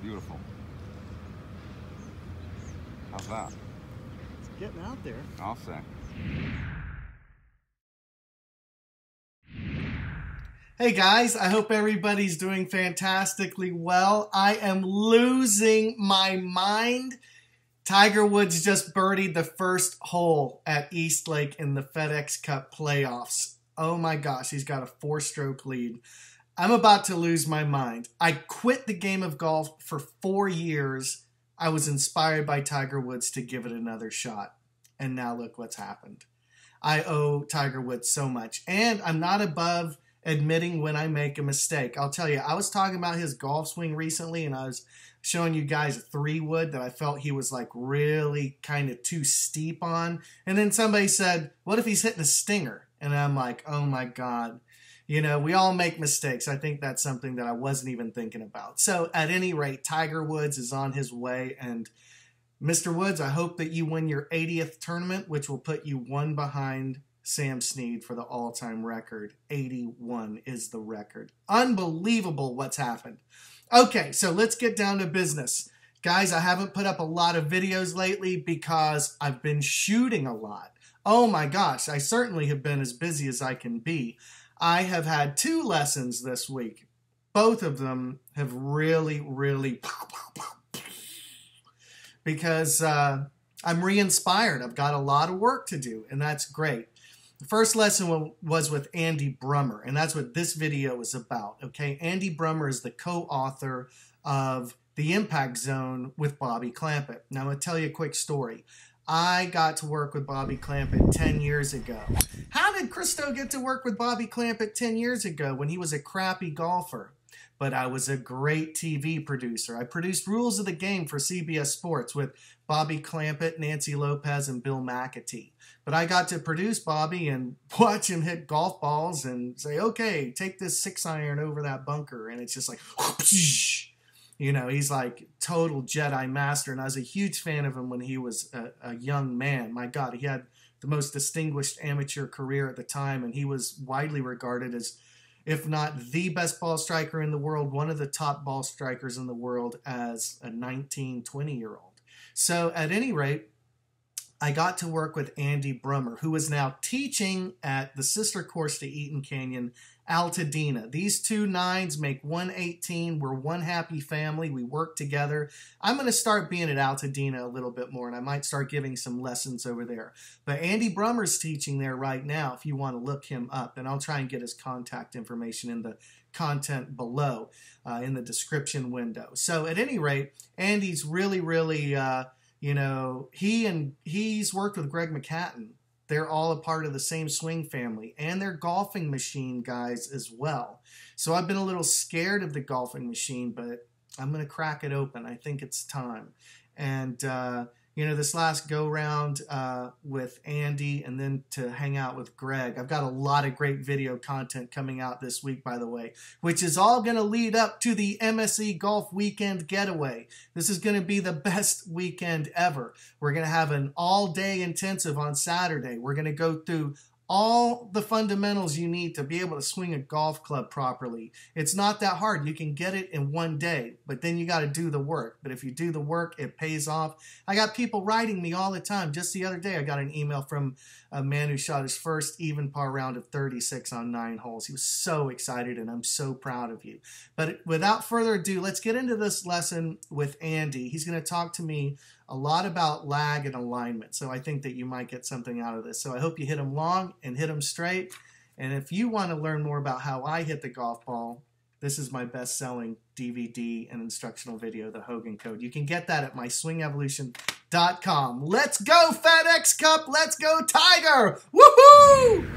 Beautiful. How's that? It's getting out there. I'll say. Hey guys, I hope everybody's doing fantastically well. I am losing my mind. Tiger Woods just birdied the first hole at East Lake in the FedEx Cup playoffs. Oh my gosh, he's got a 4-stroke lead. I'm about to lose my mind. I quit the game of golf for 4 years. I was inspired by Tiger Woods to give it another shot. And now look what's happened. I owe Tiger Woods so much. And I'm not above admitting when I make a mistake. I'll tell you, I was talking about his golf swing recently, and I was showing you guys a 3-wood that I felt he was like really kind of too steep on. And then somebody said, what if he's hitting a stinger? And I'm like, oh my God. You know, we all make mistakes. I think that's something that I wasn't even thinking about. So at any rate, Tiger Woods is on his way. And Mr. Woods, I hope that you win your 80th tournament, which will put you one behind Sam Snead for the all-time record. 81 is the record. Unbelievable what's happened. Okay, so let's get down to business. Guys, I haven't put up a lot of videos lately because I've been shooting a lot. Oh my gosh, I certainly have been as busy as I can be. I have had 2 lessons this week. Both of them have really, because I'm re-inspired. I've got a lot of work to do, and that's great. The first lesson was with Andy Brummer, and that's what this video is about, okay? Andy Brummer is the co-author of The Impact Zone with Bobby Clampett. Now, I'm going to tell you a quick story. I got to work with Bobby Clampett 10 years ago. How did Christo get to work with Bobby Clampett 10 years ago when he was a crappy golfer? But I was a great TV producer. I produced Rules of the Game for CBS Sports with Bobby Clampett, Nancy Lopez, and Bill McAtee. But I got to produce Bobby and watch him hit golf balls and say, okay, take this 6-iron over that bunker. And it's just like, whoosh. You know, he's like total Jedi master. And I was a huge fan of him when he was a young man. My God, he had the most distinguished amateur career at the time. And he was widely regarded as, if not the best ball striker in the world, one of the top ball strikers in the world as a 19, 20-year-old. So at any rate, I got to work with Andy Brummer, who is now teaching at the sister course to Eaton Canyon, Altadena. These 2 9s make 118. We're one happy family. We work together. I'm going to start being at Altadena a little bit more, and I might start giving some lessons over there. But Andy Brummer's teaching there right now if you want to look him up, and I'll try and get his contact information in the content below in the description window. So at any rate, Andy's really, you know, he's worked with Greg McCatton. They're all a part of the same swing family, and they're golfing machine guys as well. So I've been a little scared of the golfing machine, but I'm going to crack it open. I think it's time. And, you know, this last go round with Andy and then to hang out with Greg, I've got a lot of great video content coming out this week, by the way, which is all going to lead up to the MSE Golf Weekend Getaway. This is going to be the best weekend ever. We're going to have an all-day intensive on Saturday. We're going to go through all the fundamentals you need to be able to swing a golf club properly. It's not that hard. You can get it in one day, but then you got to do the work. But if you do the work, it pays off. I got people writing me all the time. Just the other day, I got an email from a man who shot his first even par round of 36 on 9 holes. He was so excited, and I'm so proud of you. But without further ado, let's get into this lesson with Andy. He's going to talk to me a lot about lag and alignment. So I think that you might get something out of this. So I hope you hit them long and hit them straight. And if you want to learn more about how I hit the golf ball, this is my best-selling DVD and instructional video, The Hogan Code. You can get that at myswingevolution.com. Let's go, FedEx Cup! Let's go, Tiger! Woohoo!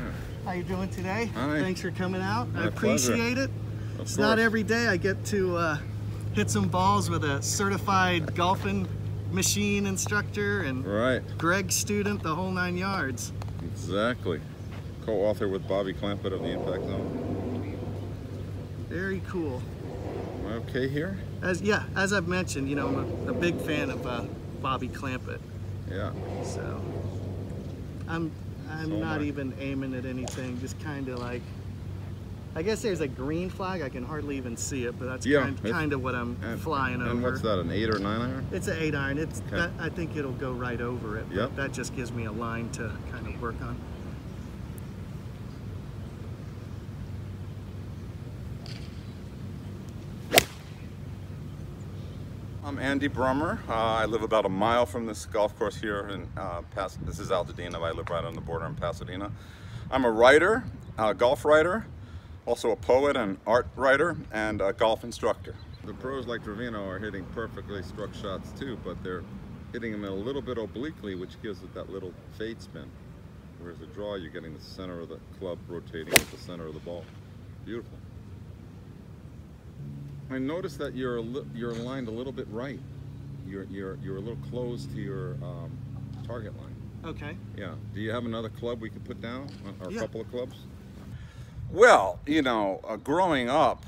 How you doing today? Hi. Thanks for coming out. My I appreciate it. It's not every day I get to hit some balls with a certified golfing machine instructor and Greg student, the whole 9 yards. Exactly. Co-author with Bobby Clampett of The Impact Zone. Very cool. Am I okay here? As I've mentioned, you know, I'm a big fan of Bobby Clampett. Yeah. So I'm not even aiming at anything, just kind of like I guess there's a green flag. I can hardly even see it, but that's kind of what I'm flying over. And what's that, an 8 or 9 iron? It's an 8 iron. It's I think it'll go right over it. Yep. But that just gives me a line to kind of work on. I'm Andy Brummer. I live about a mile from this golf course here in this is Altadena. I live right on the border in Pasadena. I'm a writer, a golf writer, also a poet and art writer, and a golf instructor. The pros like Trevino are hitting perfectly struck shots too, but they're hitting them a little bit obliquely, which gives it that little fade spin. Whereas the draw, you're getting the center of the club rotating with the center of the ball. Beautiful. I noticed that you're aligned a little bit right. You're a little close to your target line. Okay. Yeah. Do you have another club we could put down, or a couple of clubs? Well, you know, growing up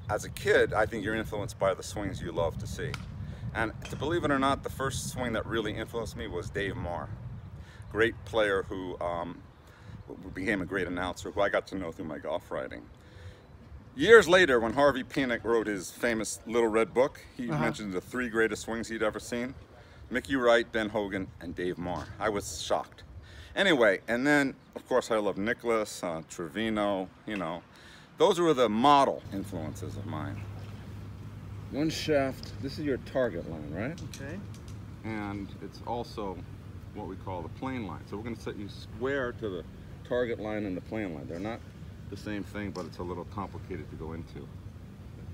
as a kid, I think you're influenced by the swings you love to see. And to believe it or not, the first swing that really influenced me was Dave Marr, great player who became a great announcer, who I got to know through my golf writing. Years later, when Harvey Penick wrote his famous Little Red Book, he mentioned the 3 greatest swings he'd ever seen: Mickey Wright, Ben Hogan, and Dave Marr. I was shocked. Anyway, and then, of course, I love Nicklaus, Trevino, you know. Those were the model influences of mine. One shaft, this is your target line, right? Okay. And it's also what we call the plane line. So we're going to set you square to the target line and the plane line. They're not the same thing, but it's a little complicated to go into.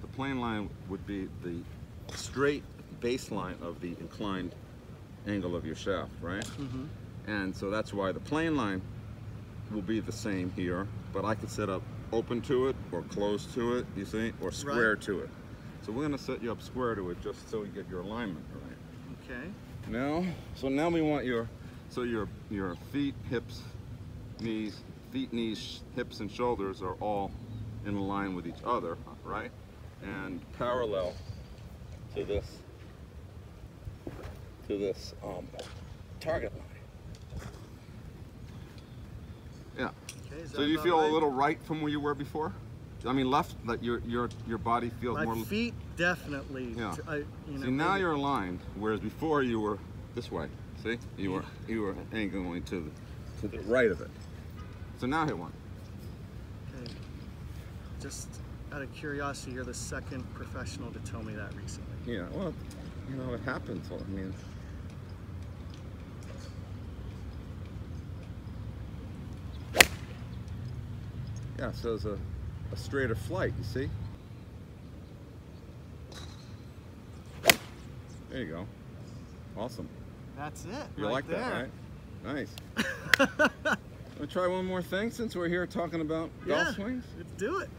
The plane line would be the straight baseline of the inclined angle of your shaft, right? Mm-hmm. And so that's why the plane line will be the same here, but I could set up open to it or close to it, you see, or square to it. So we're going to set you up square to it just so you get your alignment right. Okay. Now we want your feet, hips, knees, hips, and shoulders are all in line with each other, right? And parallel to this target line. Yeah. Okay, so do you feel a little right from where you were before? I mean, left, that your body feels more. My feet definitely. Yeah. You know, see, now you're aligned, whereas before you were this way. See, you were angling to the right of it. So now hit one. Okay. Just out of curiosity, you're the second professional to tell me that recently. Yeah. Well, you know, it happens. I mean. Yeah, so it's a straighter flight, you see? There you go. Awesome. That's it. You like that, right? Nice. Want to try one more thing since we're here talking about golf swings? Let's do it.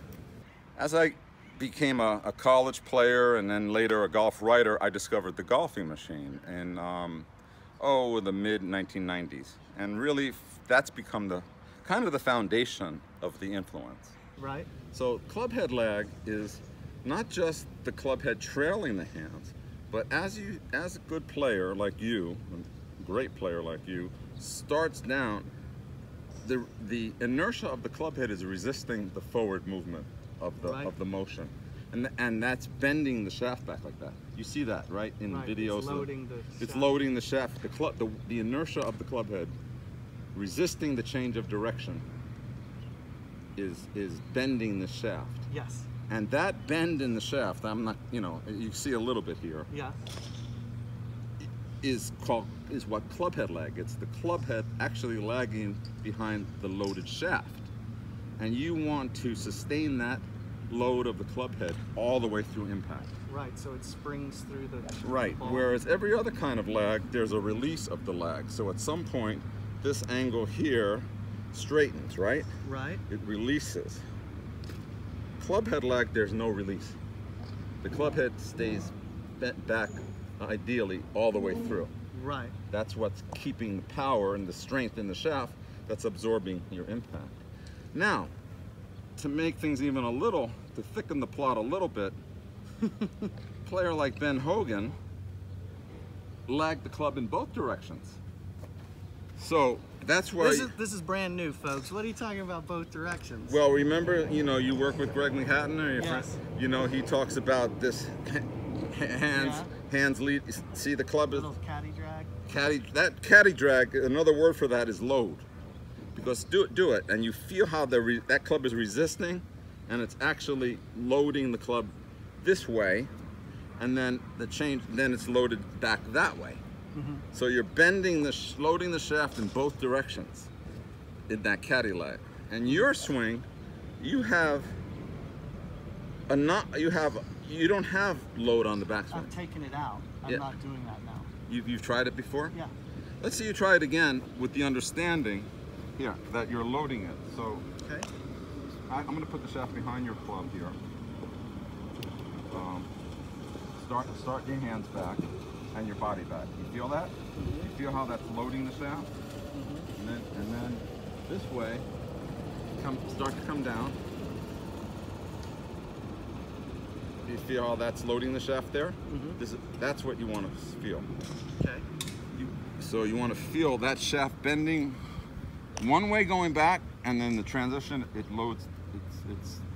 As I became a college player and then later a golf writer, I discovered the golfing machine in, the mid-1990s. And really, that's become the kind of the foundation of the influence. Right. So club head lag is not just the club head trailing the hands, but as a good player like you, a great player like you, starts down, the inertia of the club head is resisting the forward movement of the motion. And that's bending the shaft back like that. You see that, right, in videos? It's loading the shaft. The inertia of the club head resisting the change of direction is bending the shaft. Yes. And that bend in the shaft, I'm not, you see a little bit here. Yeah. Is what club head lag. It's the club head actually lagging behind the loaded shaft. And you want to sustain that load of the club head all the way through impact. Right, so it springs through the Right, ball. Whereas every other kind of lag, there's a release of the lag. So at some point, this angle here straightens, right? Right. It releases. Club head lag, there's no release. The club head stays bent back, ideally, all the way through. Right. That's what's keeping the power and the strength in the shaft that's absorbing your impact. Now, to make things even to thicken the plot a little bit, a player like Ben Hogan lagged the club in both directions. So that's why. This is brand new, folks. What are you talking about both directions? Well, remember, you know, you work with Greg McHatton, or your Yes. friend. You know, he talks about this hands lead. See the club is Little caddy drag. That caddy drag. Another word for that is load, because do it, and you feel how that club is resisting, and it's actually loading the club this way, and then then it's loaded back that way. Mm-hmm. So you're bending loading the shaft in both directions in that caddy leg. And your swing, you have you don't have load on the backswing. I've taken it out. I'm not doing that now. You've tried it before? Yeah. Let's see you try it again with the understanding here that you're loading it. So Okay. I'm going to put the shaft behind your club here. Start your hands back and your body back. You feel that? You feel how that's loading the shaft? And then this way, start to come down. You feel how that's loading the shaft there? That's what you want to feel. Okay. So you want to feel that shaft bending one way going back, and then the transition, it loads.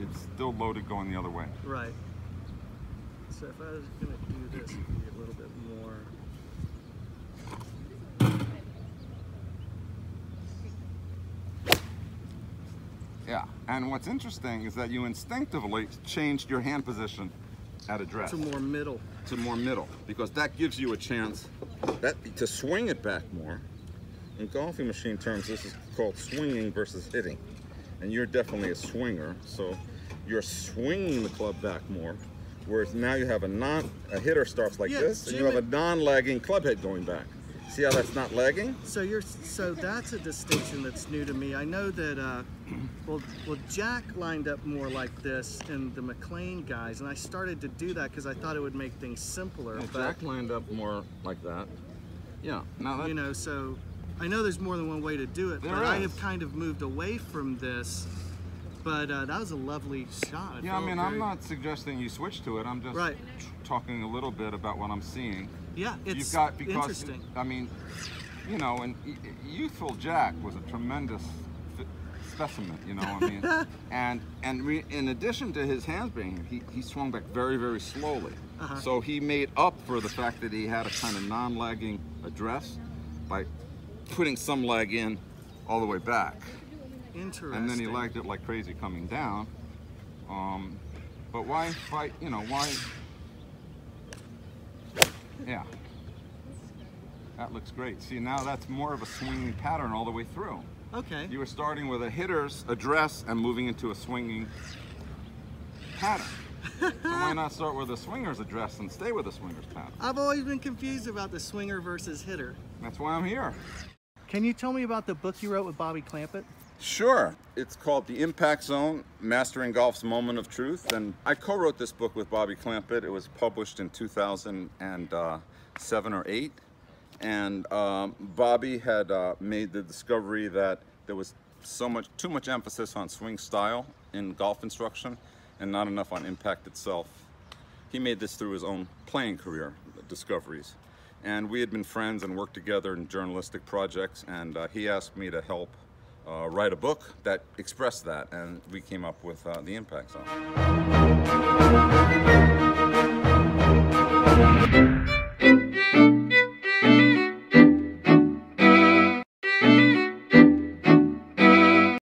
It's still loaded going the other way. Right. So if I was going to do this, it would be a little bit more. Yeah, and what's interesting is that you instinctively changed your hand position at address. To more middle. To more middle, because that gives you a chance to swing it back more. In golfing machine terms, this is called swinging versus hitting. And you're definitely a swinger, so you're swinging the club back more. Whereas now you have a hitter starts like this, and you have a non-lagging club head going back. See how that's not lagging? So that's a distinction that's new to me. I know that well Jack lined up more like this and the McLean guys, and I started to do that because I thought it would make things simpler. But Jack lined up more like that. Yeah. Now that, you know, so I know there's more than one way to do it, but I have kind of moved away from this. But that was a lovely shot. Yeah, I mean, I'm not suggesting you switch to it. I'm just Right. talking a little bit about what I'm seeing. Yeah, it's You've got, because, interesting. I mean, you know, and youthful Jack was a tremendous specimen, you know, I mean, and in addition to his hands being, he swung back very, very slowly. So he made up for the fact that he had a kind of non-lagging address by putting some lag in all the way back. Interesting. And then he lagged it like crazy coming down. But why fight, you know, why? Yeah. That looks great. See, now that's more of a swinging pattern all the way through. Okay. You were starting with a hitter's address and moving into a swinging pattern. So why not start with a swinger's address and stay with a swinger's pattern? I've always been confused about the swinger versus hitter. That's why I'm here. Can you tell me about the book you wrote with Bobby Clampett? Sure. It's called The Impact Zone, Mastering Golf's Moment of Truth. And I co-wrote this book with Bobby Clampett. It was published in 2007 or 8. And Bobby had made the discovery that there was too much emphasis on swing style in golf instruction and not enough on impact itself. He made this through his own playing career discoveries. And we had been friends and worked together in journalistic projects, and he asked me to help write a book that expressed that, and we came up with The Impact Zone.